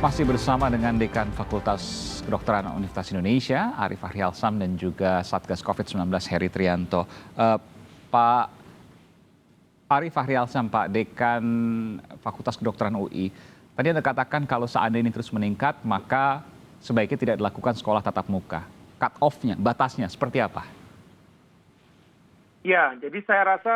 Masih bersama dengan Dekan Fakultas Kedokteran Universitas Indonesia, Ari Fahri Alsam, dan juga Satgas COVID-19 Heri Trianto. Pak Ari Fahri Alsam, Pak Dekan Fakultas Kedokteran UI. Tadi Anda katakan kalau seandainya ini terus meningkat, maka sebaiknya tidak dilakukan sekolah tatap muka. Cut off-nya, batasnya seperti apa? Ya, jadi saya rasa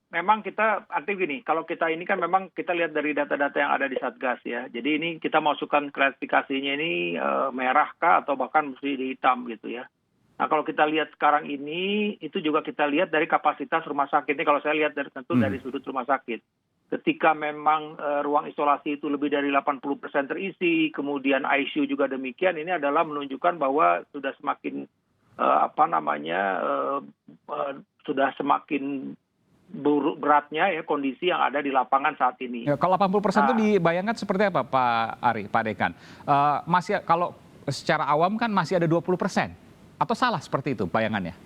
memang kita artinya gini, kalau kita ini kan memang kita lihat dari data-data yang ada di Satgas ya. Jadi ini kita masukkan klasifikasinya ini merah kah atau bahkan mesti di hitam gitu ya. Nah kalau kita lihat sekarang ini, itu juga kita lihat dari kapasitas rumah sakit. Ini kalau saya lihat dari tentu dari sudut rumah sakit. Ketika memang ruang isolasi itu lebih dari 80% terisi, kemudian ICU juga demikian, ini adalah menunjukkan bahwa sudah semakin sudah semakin beratnya ya kondisi yang ada di lapangan saat ini. Ya, kalau 80% itu dibayangkan seperti apa, Pak Ari, Pak Dekan? Masih kalau secara awam kan masih ada 20%, atau salah seperti itu bayangannya?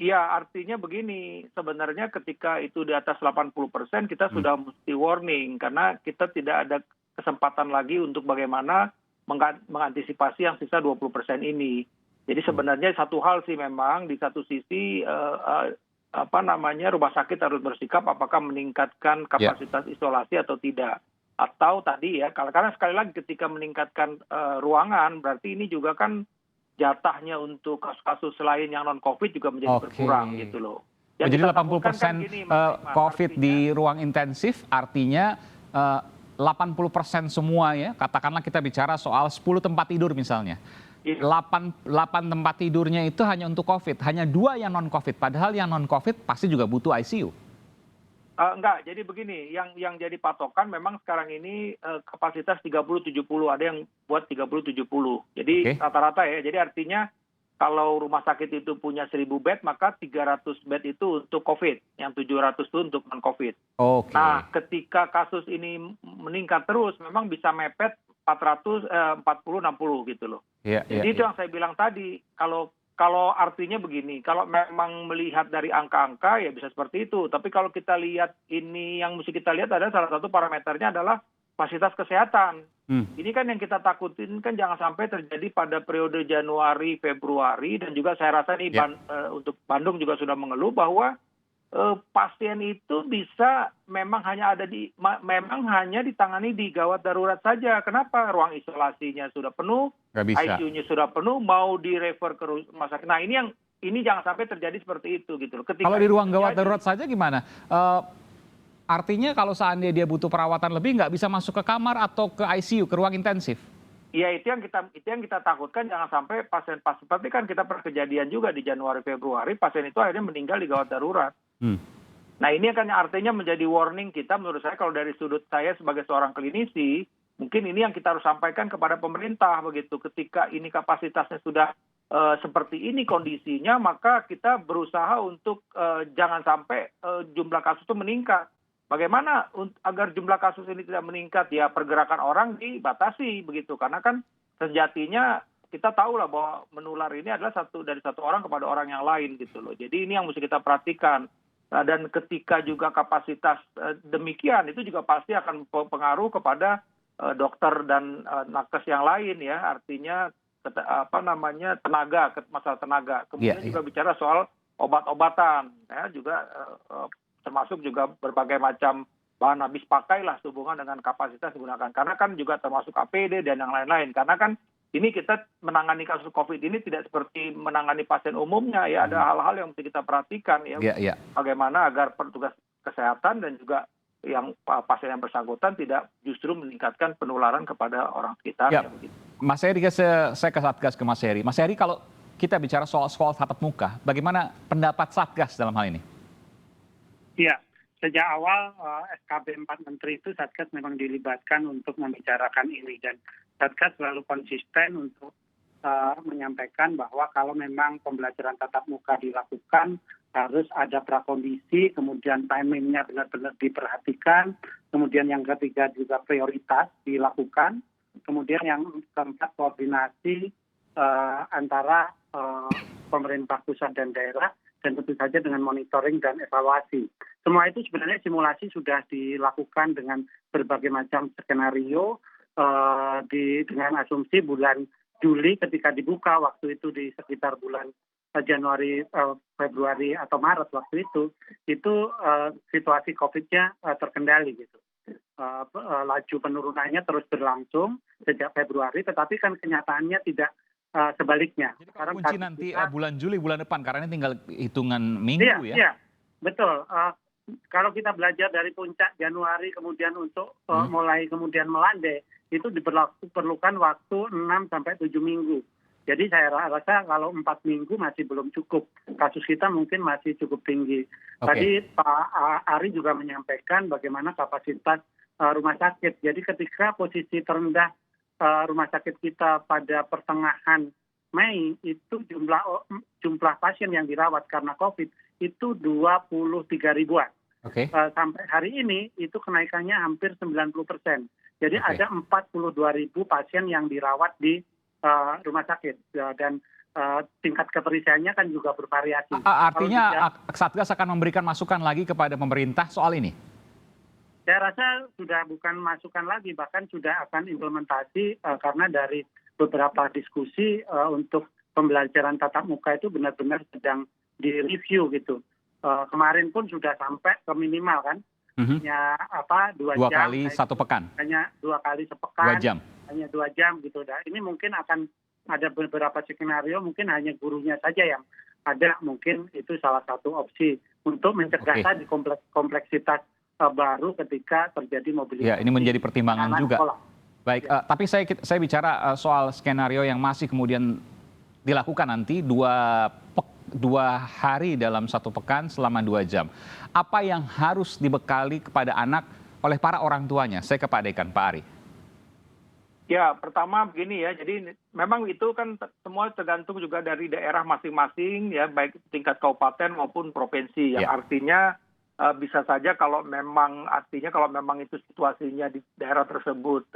Iya, artinya begini, sebenarnya ketika itu di atas 80% kita sudah mesti warning, karena kita tidak ada kesempatan lagi untuk bagaimana mengantisipasi yang sisa 20% ini. Jadi sebenarnya satu hal sih memang di satu sisi rumah sakit harus bersikap apakah meningkatkan kapasitas isolasi atau tidak. Atau tadi ya, karena sekali lagi ketika meningkatkan ruangan berarti ini juga kan jatahnya untuk kasus-kasus lain yang non-COVID juga menjadi berkurang gitu loh. Jadi 80% COVID di ruang intensif artinya 80% semua ya, katakanlah kita bicara soal 10 tempat tidur misalnya. 8 tempat tidurnya itu hanya untuk COVID, hanya 2 yang non-COVID. Padahal yang non-COVID pasti juga butuh ICU. Enggak, jadi begini, yang jadi patokan memang sekarang ini kapasitas 30-70, ada yang buat 30-70. Jadi rata-rata ya, jadi artinya kalau rumah sakit itu punya 1.000 bed, maka 300 bed itu untuk COVID, yang 700 itu untuk non-COVID. Nah, ketika kasus ini meningkat terus, memang bisa mepet 40-60 gitu loh. Jadi itu yang saya bilang tadi, kalau artinya begini, kalau memang melihat dari angka-angka ya bisa seperti itu. Tapi kalau kita lihat ini, yang mesti kita lihat adalah salah satu parameternya adalah fasilitas kesehatan. Ini kan yang kita takutin kan jangan sampai terjadi pada periode Januari, Februari, dan juga saya rasa nih untuk Bandung juga sudah mengeluh bahwa pasien itu bisa memang hanya ditangani di gawat darurat saja. Kenapa? Ruang isolasinya sudah penuh, ICU-nya sudah penuh, mau direfer ke rumah sakit. Nah ini jangan sampai terjadi seperti itu gitu loh. Kalau di ruang gawat darurat saja gimana? Artinya kalau seandainya dia butuh perawatan lebih nggak bisa masuk ke kamar atau ke ICU, ke ruang intensif? Iya, itu yang kita takutkan, jangan sampai pasien seperti kan kita pernah kejadian juga di Januari Februari, pasien itu akhirnya meninggal di gawat darurat. Nah ini kan artinya menjadi warning kita, menurut saya kalau dari sudut saya sebagai seorang klinisi, mungkin ini yang kita harus sampaikan kepada pemerintah begitu. Ketika ini kapasitasnya sudah seperti ini kondisinya, maka kita berusaha untuk jangan sampai jumlah kasus itu meningkat. Bagaimana agar jumlah kasus ini tidak meningkat? Ya pergerakan orang dibatasi begitu, karena kan sejatinya kita tahu lah bahwa menular ini adalah dari satu orang kepada orang yang lain gitu loh. Jadi ini yang mesti kita perhatikan. Dan ketika juga kapasitas demikian, itu juga pasti akan pengaruh kepada dokter dan nakes yang lain ya. Artinya masalah tenaga. Kemudian juga bicara soal obat-obatan ya, juga termasuk juga berbagai macam bahan habis pakai lah sehubungan dengan kapasitas digunakan. Karena kan juga termasuk APD dan yang lain-lain. Karena kan ini kita menangani kasus COVID ini tidak seperti menangani pasien umumnya ya. Ada hal-hal yang mesti kita perhatikan ya. Bagaimana agar petugas kesehatan dan juga yang pasien yang bersangkutan tidak justru meningkatkan penularan kepada orang sekitar. Mas Heri, saya ke Satgas, ke Mas Heri. Mas Heri, kalau kita bicara soal sekolah tatap muka, bagaimana pendapat Satgas dalam hal ini? Ya, sejak awal SKB 4 Menteri itu Satgas memang dilibatkan untuk membicarakan ini, dan Satgas selalu konsisten untuk menyampaikan bahwa kalau memang pembelajaran tatap muka dilakukan harus ada prakondisi, kemudian timingnya benar-benar diperhatikan, kemudian yang ketiga juga prioritas dilakukan, kemudian yang keempat koordinasi antara pemerintah pusat dan daerah, dan tentu saja dengan monitoring dan evaluasi. Semua itu sebenarnya simulasi sudah dilakukan dengan berbagai macam skenario, dengan asumsi bulan Juli ketika dibuka waktu itu di sekitar bulan Januari, Februari atau Maret waktu itu situasi COVID-nya terkendali gitu. Laju penurunannya terus berlangsung sejak Februari, tetapi kan kenyataannya tidak sebaliknya. Jadi kalau kunci nanti bulan Juli, bulan depan, karena ini tinggal hitungan minggu ya? Iya, betul. Kalau kita belajar dari puncak Januari kemudian untuk mulai kemudian melandai, itu diperlukan waktu 6 sampai 7 minggu. Jadi saya rasa kalau 4 minggu masih belum cukup. Kasus kita mungkin masih cukup tinggi. Tadi Pak Ari juga menyampaikan bagaimana kapasitas rumah sakit. Jadi ketika posisi terendah rumah sakit kita pada pertengahan Mei, itu jumlah pasien yang dirawat karena COVID itu 23 ribuan. Sampai hari ini itu kenaikannya hampir 90%. Jadi ada 42 ribu pasien yang dirawat di rumah sakit dan tingkat keterisiannya kan juga bervariasi. Artinya Satgas akan memberikan masukan lagi kepada pemerintah soal ini? Saya rasa sudah bukan masukan lagi, bahkan sudah akan implementasi karena dari beberapa diskusi untuk pembelajaran tatap muka itu benar-benar sedang direview gitu. Kemarin pun sudah sampai ke minimal kan, hanya 2 jam. 2 kali hanya, 1 pekan. Hanya 2 kali sepekan. 2 jam. Hanya 2 jam gitu. Dan ini mungkin akan ada beberapa skenario, mungkin hanya gurunya saja yang ada, mungkin itu salah satu opsi untuk mencegah tadi kompleksitas baru ketika terjadi mobilitas. Ya, ini menjadi pertimbangan juga. Sekolah. Baik, tapi saya bicara soal skenario yang masih kemudian dilakukan nanti 2 hari dalam 1 pekan selama 2 jam. Apa yang harus dibekali kepada anak oleh para orang tuanya? Saya ke Pak Dekan, Pak Ari. Ya, pertama begini ya, jadi memang itu kan semua tergantung juga dari daerah masing-masing ya, baik tingkat kabupaten maupun provinsi. Yang artinya bisa saja kalau memang itu situasinya di daerah tersebut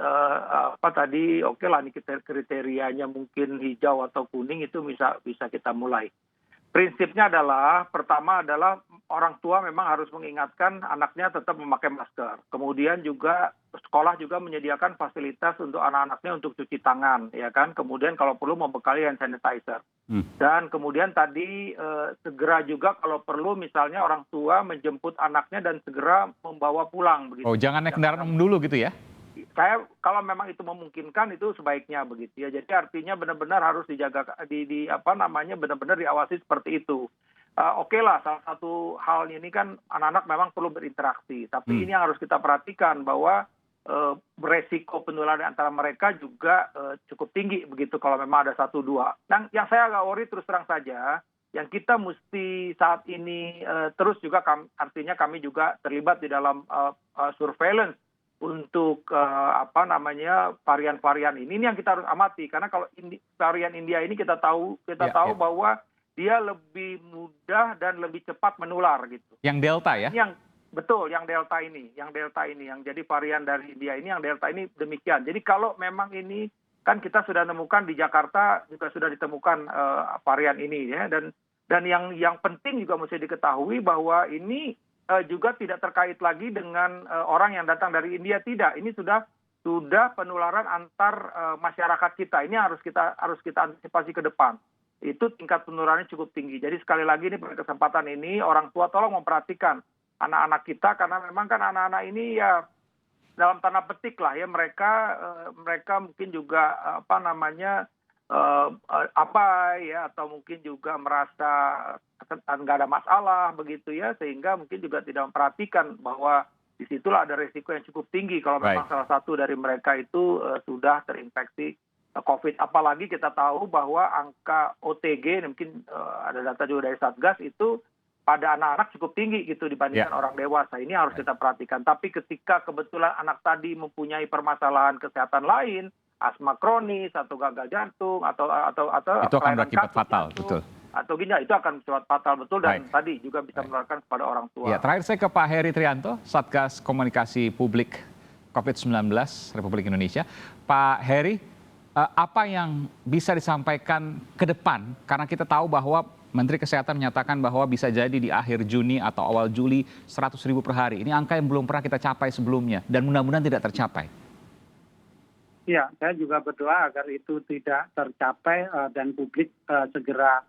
oke lah nih kriterianya mungkin hijau atau kuning, itu bisa kita mulai. Prinsipnya adalah, pertama adalah orang tua memang harus mengingatkan anaknya tetap memakai masker. Kemudian juga sekolah juga menyediakan fasilitas untuk anak-anaknya untuk cuci tangan, ya kan. Kemudian kalau perlu membekali hand sanitizer. Dan kemudian tadi segera juga kalau perlu misalnya orang tua menjemput anaknya dan segera membawa pulang. Begitu. Oh, jangan naik kendaraan dulu gitu ya? Saya kalau memang itu memungkinkan itu sebaiknya begitu ya. Jadi artinya benar-benar harus dijaga benar-benar diawasi seperti itu. Oke lah, salah satu hal ini kan anak-anak memang perlu berinteraksi, tapi ini yang harus kita perhatikan bahwa beresiko penularan antara mereka juga cukup tinggi begitu kalau memang ada 1-2. Yang saya agak worry terus terang saja, yang kita mesti saat ini terus juga artinya kami juga terlibat di dalam surveillance untuk varian-varian ini yang kita harus amati, karena kalau varian India ini kita tahu bahwa dia lebih mudah dan lebih cepat menular gitu. Yang Delta ya? Yang Delta ini, yang jadi varian dari India ini, yang Delta ini demikian. Jadi kalau memang ini kan kita sudah nemukan di Jakarta juga sudah ditemukan varian ini ya, dan yang penting juga mesti diketahui bahwa ini juga tidak terkait lagi dengan orang yang datang dari India, tidak. Ini sudah penularan antar masyarakat kita. Ini harus kita antisipasi ke depan. Itu tingkat penularannya cukup tinggi. Jadi sekali lagi ini pada kesempatan ini orang tua tolong memperhatikan anak-anak kita, karena memang kan anak-anak ini ya dalam tanda petik lah ya, mereka mungkin juga atau mungkin juga merasa nggak ada masalah begitu ya, sehingga mungkin juga tidak memperhatikan bahwa disitulah ada risiko yang cukup tinggi kalau memang salah satu dari mereka itu sudah terinfeksi COVID. Apalagi kita tahu bahwa angka OTG, mungkin ada data juga dari Satgas, itu pada anak-anak cukup tinggi gitu dibandingkan orang dewasa. Ini harus kita perhatikan. Tapi ketika kebetulan anak tadi mempunyai permasalahan kesehatan lain, asma kronis atau gagal jantung atau itu akan berakibat fatal, betul. Atau itu akan bersifat fatal, betul, dan tadi juga bisa menularkan kepada orang tua. Ya, terakhir saya ke Pak Heri Trianto, Satgas Komunikasi Publik COVID-19 Republik Indonesia. Pak Heri, apa yang bisa disampaikan ke depan? Karena kita tahu bahwa Menteri Kesehatan menyatakan bahwa bisa jadi di akhir Juni atau awal Juli 100.000 per hari. Ini angka yang belum pernah kita capai sebelumnya dan mudah-mudahan tidak tercapai. Ya, saya juga berdoa agar itu tidak tercapai dan publik segera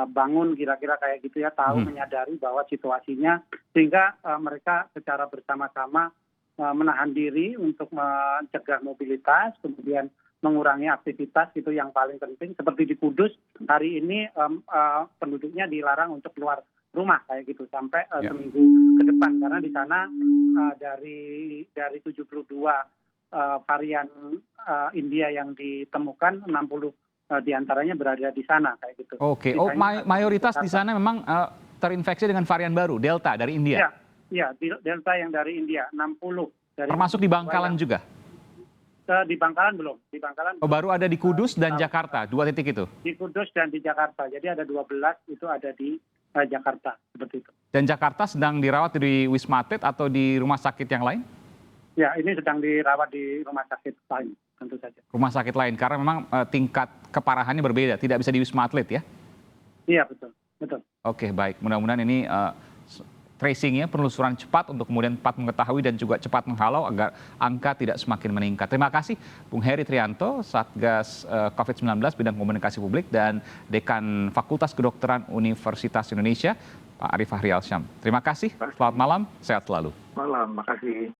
bangun kira-kira kayak gitu ya, tahu menyadari bahwa situasinya sehingga mereka secara bersama-sama menahan diri untuk mencegah mobilitas, kemudian mengurangi aktivitas itu yang paling penting. Seperti di Kudus hari ini penduduknya dilarang untuk keluar rumah kayak gitu sampai seminggu ke depan karena di sana dari 72 varian India yang ditemukan 60 diantaranya berada di sana kayak gitu. Oke, mayoritas di sana memang terinfeksi dengan varian baru Delta dari India. Iya, Delta yang dari India 60 dari. Termasuk di Bangkalan juga. Di Bangkalan belum. Di Bangkalan. Baru ada di Kudus dan Jakarta, 2 titik itu. Di Kudus dan di Jakarta. Jadi ada 12 itu ada di Jakarta seperti itu. Dan Jakarta sedang dirawat di Wisma Atlet atau di rumah sakit yang lain? Ya, ini sedang dirawat di rumah sakit lain, tentu saja. Rumah sakit lain, karena memang tingkat keparahannya berbeda, tidak bisa di Wisma Atlet ya? Iya, betul. Oke, baik. Mudah-mudahan ini tracing-nya, penelusuran cepat untuk kemudian cepat mengetahui dan juga cepat menghalau agar angka tidak semakin meningkat. Terima kasih Bung Heri Trianto, Satgas COVID-19 Bidang Komunikasi Publik dan Dekan Fakultas Kedokteran Universitas Indonesia, Pak Arif Fahri Alsyam. Terima kasih, selamat malam, sehat selalu. Malam, makasih.